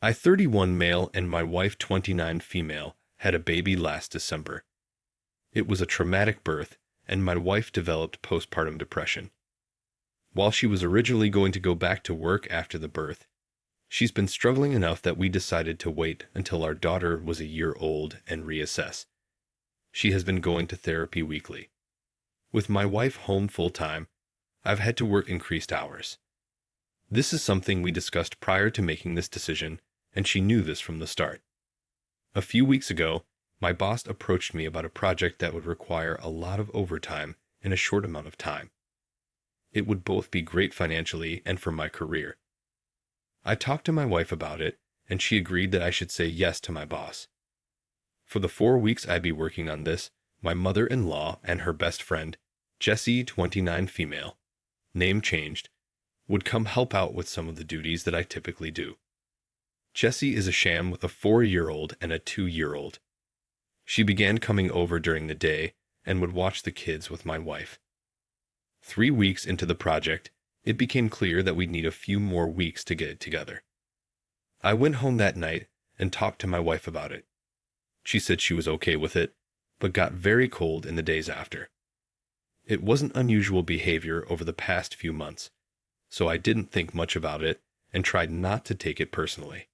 I 31 male and my wife 29 female had a baby last December. It was a traumatic birth, and my wife developed postpartum depression. While she was originally going to go back to work after the birth, she's been struggling enough that we decided to wait until our daughter was a year old and reassess. She has been going to therapy weekly. With my wife home full-time, I've had to work increased hours. This is something we discussed prior to making this decision, and she knew this from the start. A few weeks ago, my boss approached me about a project that would require a lot of overtime in a short amount of time. It would both be great financially and for my career. I talked to my wife about it, and she agreed that I should say yes to my boss. For the 4 weeks I'd be working on this, my mother-in-law and her best friend, Jessie, 29 female, name changed, would come help out with some of the duties that I typically do. Jessie is a sham with a 4-year-old and a 2-year-old. She began coming over during the day and would watch the kids with my wife. 3 weeks into the project, it became clear that we'd need a few more weeks to get it together. I went home that night and talked to my wife about it. She said she was okay with it, but got very cold in the days after. It wasn't unusual behavior over the past few months, so I didn't think much about it and tried not to take it personally.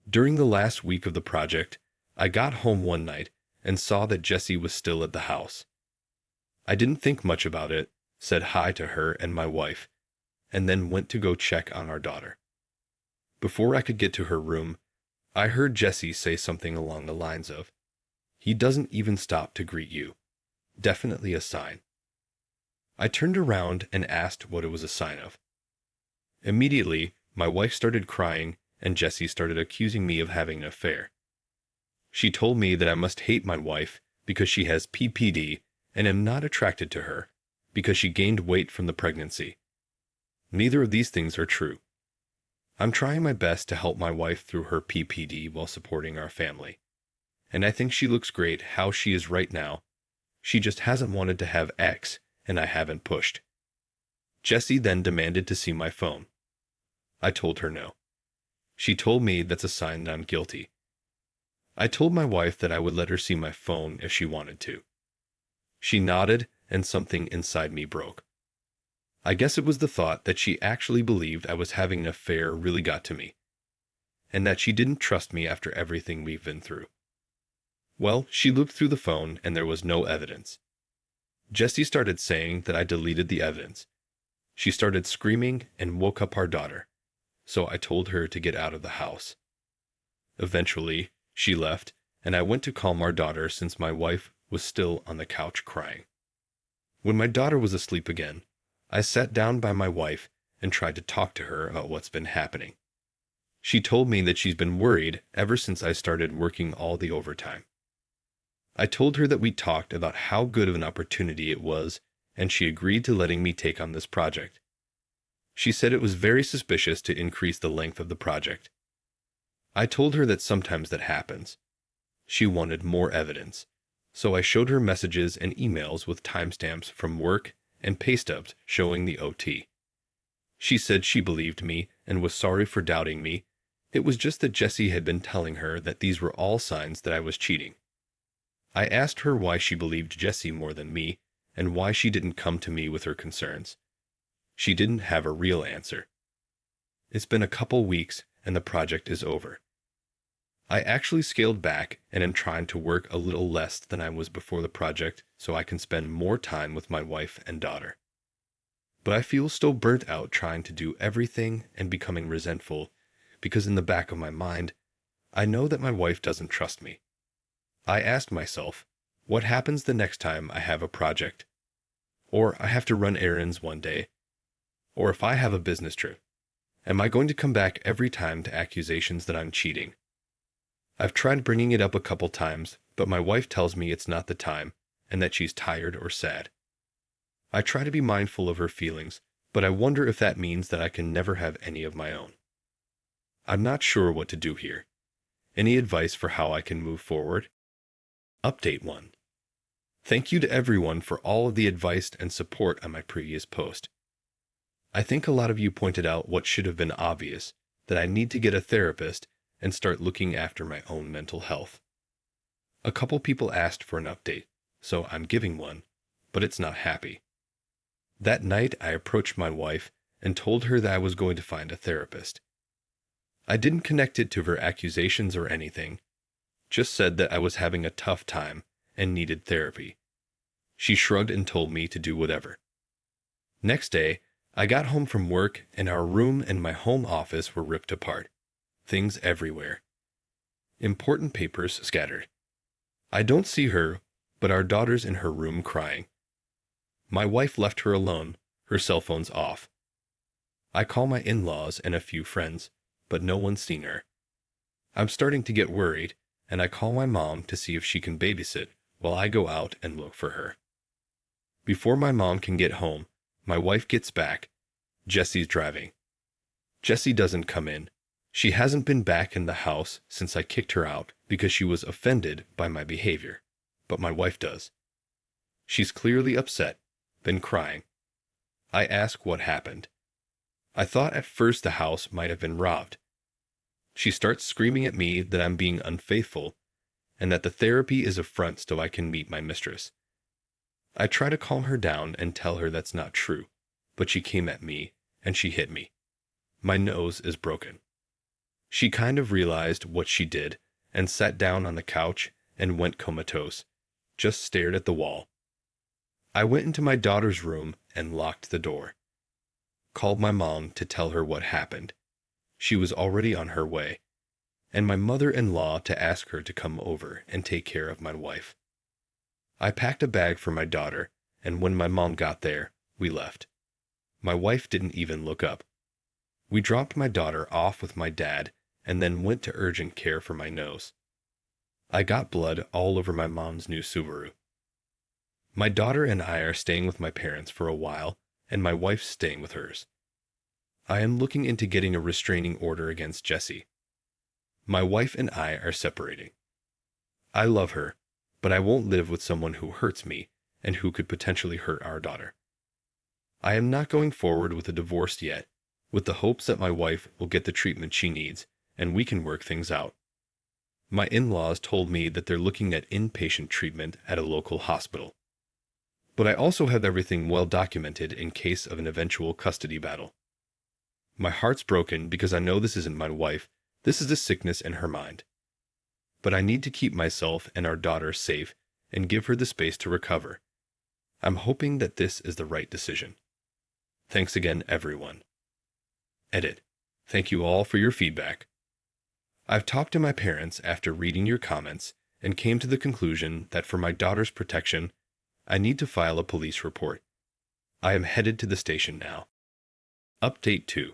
During the last week of the project, I got home one night and saw that Jessie was still at the house. I didn't think much about it, said hi to her and my wife, and then went to go check on our daughter. Before I could get to her room, I heard Jessie say something along the lines of, "He doesn't even stop to greet you. Definitely a sign." I turned around and asked what it was a sign of. Immediately, my wife started crying and Jessie started accusing me of having an affair. She told me that I must hate my wife because she has PPD and am not attracted to her because she gained weight from the pregnancy. Neither of these things are true. I'm trying my best to help my wife through her PPD while supporting our family. And I think she looks great how she is right now. She just hasn't wanted to have X, and I haven't pushed. Jessie then demanded to see my phone. I told her no. She told me that's a sign that I'm guilty. I told my wife that I would let her see my phone if she wanted to. She nodded, and something inside me broke. I guess it was the thought that she actually believed I was having an affair really got to me, and that she didn't trust me after everything we've been through. Well, she looked through the phone and there was no evidence. Jessie started saying that I deleted the evidence. She started screaming and woke up our daughter, so I told her to get out of the house. Eventually, she left, and I went to calm our daughter since my wife was still on the couch crying. When my daughter was asleep again, I sat down by my wife and tried to talk to her about what's been happening. She told me that she's been worried ever since I started working all the overtime. I told her that we talked about how good of an opportunity it was, and she agreed to letting me take on this project. She said it was very suspicious to increase the length of the project. I told her that sometimes that happens. She wanted more evidence, so I showed her messages and emails with timestamps from work and pay stubs showing the OT. She said she believed me and was sorry for doubting me. It was just that Jessie had been telling her that these were all signs that I was cheating. I asked her why she believed Jessie more than me and why she didn't come to me with her concerns. She didn't have a real answer. It's been a couple weeks and the project is over. I actually scaled back and am trying to work a little less than I was before the project so I can spend more time with my wife and daughter. But I feel still burnt out trying to do everything and becoming resentful because in the back of my mind, I know that my wife doesn't trust me. I asked myself, what happens the next time I have a project? Or I have to run errands one day? Or if I have a business trip, am I going to come back every time to accusations that I'm cheating? I've tried bringing it up a couple times, but my wife tells me it's not the time and that she's tired or sad. I try to be mindful of her feelings, but I wonder if that means that I can never have any of my own. I'm not sure what to do here. Any advice for how I can move forward? Update 1. Thank you to everyone for all of the advice and support on my previous post. I think a lot of you pointed out what should have been obvious, that I need to get a therapist and start looking after my own mental health. A couple people asked for an update, so I'm giving one, but it's not happy. That night, I approached my wife and told her that I was going to find a therapist. I didn't connect it to her accusations or anything, just said that I was having a tough time and needed therapy. She shrugged and told me to do whatever. Next day, I got home from work and our room and my home office were ripped apart. Things everywhere. Important papers scattered. I don't see her, but our daughter's in her room crying. My wife left her alone, her cell phone's off. I call my in-laws and a few friends, but no one's seen her. I'm starting to get worried, and I call my mom to see if she can babysit while I go out and look for her. Before my mom can get home, my wife gets back. Jesse's driving. Jessie doesn't come in. She hasn't been back in the house since I kicked her out because she was offended by my behavior, but my wife does. She's clearly upset, then crying. I ask what happened. I thought at first the house might have been robbed. She starts screaming at me that I'm being unfaithful and that the therapy is a front so I can meet my mistress. I try to calm her down and tell her that's not true, but she came at me and she hit me. My nose is broken. She kind of realized what she did and sat down on the couch and went comatose, just stared at the wall. I went into my daughter's room and locked the door. Called my mom to tell her what happened. She was already on her way, and my mother-in-law to ask her to come over and take care of my wife. I packed a bag for my daughter, and when my mom got there, we left. My wife didn't even look up. We dropped my daughter off with my dad and then went to urgent care for my nose. I got blood all over my mom's new Subaru. My daughter and I are staying with my parents for a while, and my wife's staying with hers. I am looking into getting a restraining order against Jessie. My wife and I are separating. I love her, but I won't live with someone who hurts me and who could potentially hurt our daughter. I am not going forward with a divorce yet, with the hopes that my wife will get the treatment she needs and we can work things out. My in-laws told me that they're looking at inpatient treatment at a local hospital. But I also have everything well documented in case of an eventual custody battle. My heart's broken because I know this isn't my wife, this is a sickness in her mind. But I need to keep myself and our daughter safe and give her the space to recover. I'm hoping that this is the right decision. Thanks again, everyone. Edit. Thank you all for your feedback. I've talked to my parents after reading your comments and came to the conclusion that for my daughter's protection, I need to file a police report. I am headed to the station now. Update 2.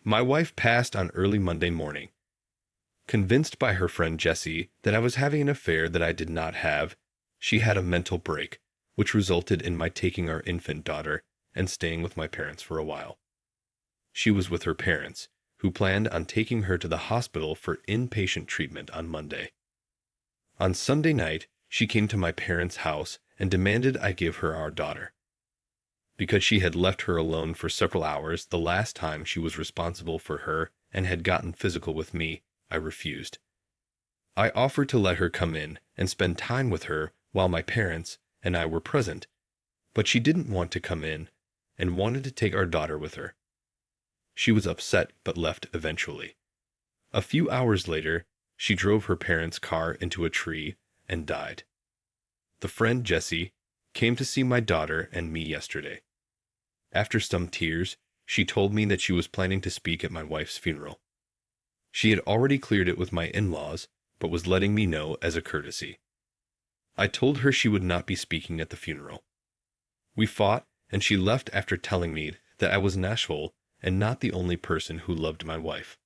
My wife passed on early Monday morning. Convinced by her friend Jessie that I was having an affair that I did not have, she had a mental break, which resulted in my taking our infant daughter and staying with my parents for a while. She was with her parents, who planned on taking her to the hospital for inpatient treatment on Monday. On Sunday night, she came to my parents' house and demanded I give her our daughter. Because she had left her alone for several hours the last time she was responsible for her and had gotten physical with me, I refused. I offered to let her come in and spend time with her while my parents and I were present, but she didn't want to come in and wanted to take our daughter with her. She was upset but left eventually. A few hours later, she drove her parents' car into a tree and died. The friend Jessie came to see my daughter and me yesterday. After some tears, she told me that she was planning to speak at my wife's funeral. She had already cleared it with my in-laws, but was letting me know as a courtesy. I told her she would not be speaking at the funeral. We fought, and she left after telling me that I was an asshole and not the only person who loved my wife.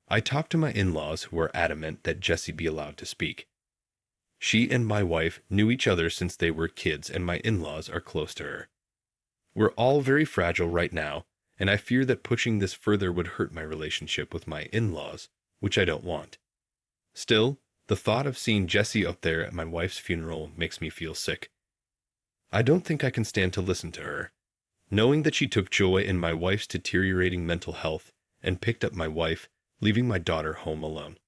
I talked to my in-laws who were adamant that Jessie be allowed to speak. She and my wife knew each other since they were kids, and my in-laws are close to her. We're all very fragile right now, and I fear that pushing this further would hurt my relationship with my in-laws, which I don't want. Still, the thought of seeing Jessie up there at my wife's funeral makes me feel sick. I don't think I can stand to listen to her. Knowing that she took joy in my wife's deteriorating mental health and picked up my wife, leaving my daughter home alone.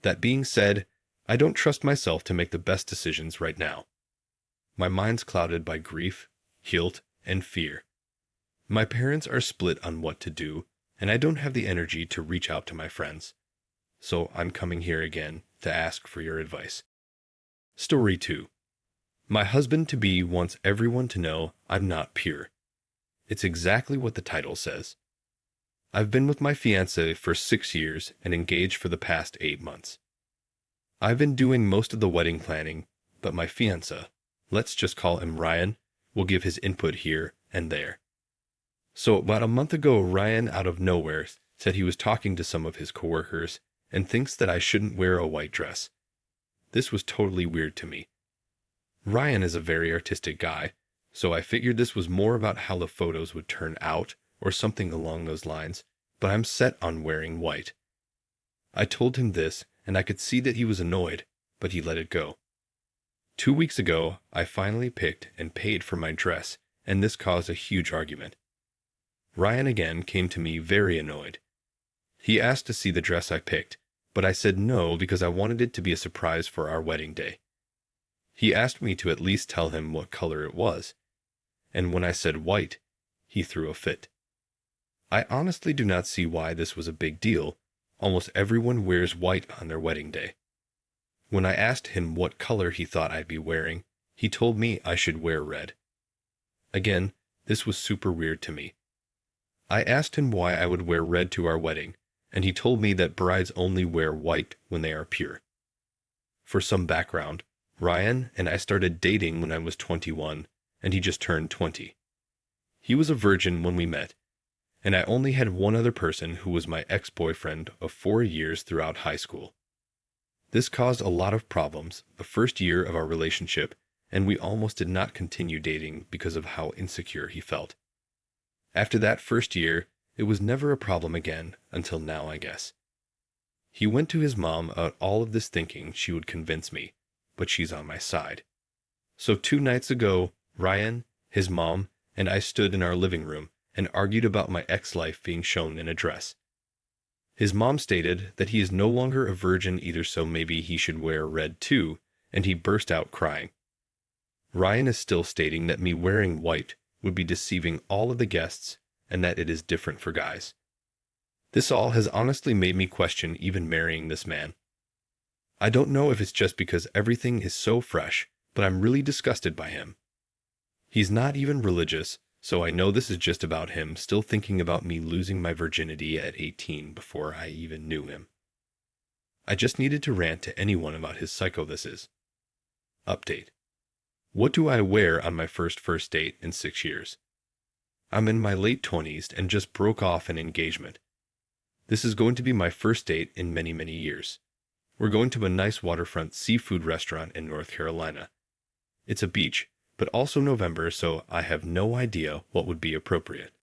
That being said, I don't trust myself to make the best decisions right now. My mind's clouded by grief, guilt, and fear. My parents are split on what to do, and I don't have the energy to reach out to my friends. So I'm coming here again to ask for your advice. Story 2. My husband-to-be wants everyone to know I'm not pure. It's exactly what the title says. I've been with my fiancé for 6 years and engaged for the past 8 months. I've been doing most of the wedding planning, but my fiancé, let's just call him Ryan, will give his input here and there. So about a month ago, Ryan out of nowhere said he was talking to some of his coworkers and thinks that I shouldn't wear a white dress. This was totally weird to me. Ryan is a very artistic guy, so I figured this was more about how the photos would turn out or something along those lines, but I'm set on wearing white. I told him this, and I could see that he was annoyed, but he let it go. 2 weeks ago, I finally picked and paid for my dress, and this caused a huge argument. Ryan again came to me very annoyed. He asked to see the dress I picked, but I said no because I wanted it to be a surprise for our wedding day. He asked me to at least tell him what color it was, and when I said white, he threw a fit. I honestly do not see why this was a big deal. Almost everyone wears white on their wedding day. When I asked him what color he thought I'd be wearing, he told me I should wear red. Again, this was super weird to me. I asked him why I would wear red to our wedding, and he told me that brides only wear white when they are pure. For some background, Ryan and I started dating when I was 21, and he just turned 20. He was a virgin when we met, and I only had one other person who was my ex-boyfriend of 4 years throughout high school. This caused a lot of problems the first year of our relationship, and we almost did not continue dating because of how insecure he felt. After that first year, it was never a problem again until now, I guess. He went to his mom about all of this thinking she would convince me, but she's on my side. So 2 nights ago, Ryan, his mom, and I stood in our living room and argued about my ex-life being shown in a dress. His mom stated that he is no longer a virgin either, so maybe he should wear red too, and he burst out crying. Ryan is still stating that me wearing white would be deceiving all of the guests and that it is different for guys. This all has honestly made me question even marrying this man. I don't know if it's just because everything is so fresh, but I'm really disgusted by him. He's not even religious, so I know this is just about him still thinking about me losing my virginity at 18 before I even knew him. I just needed to rant to anyone about his psycho this is. Update. What do I wear on my first date in 6 years? I'm in my late 20s and just broke off an engagement. This is going to be my first date in many, many years. We're going to a nice waterfront seafood restaurant in North Carolina. It's a beach, but also November, so I have no idea what would be appropriate.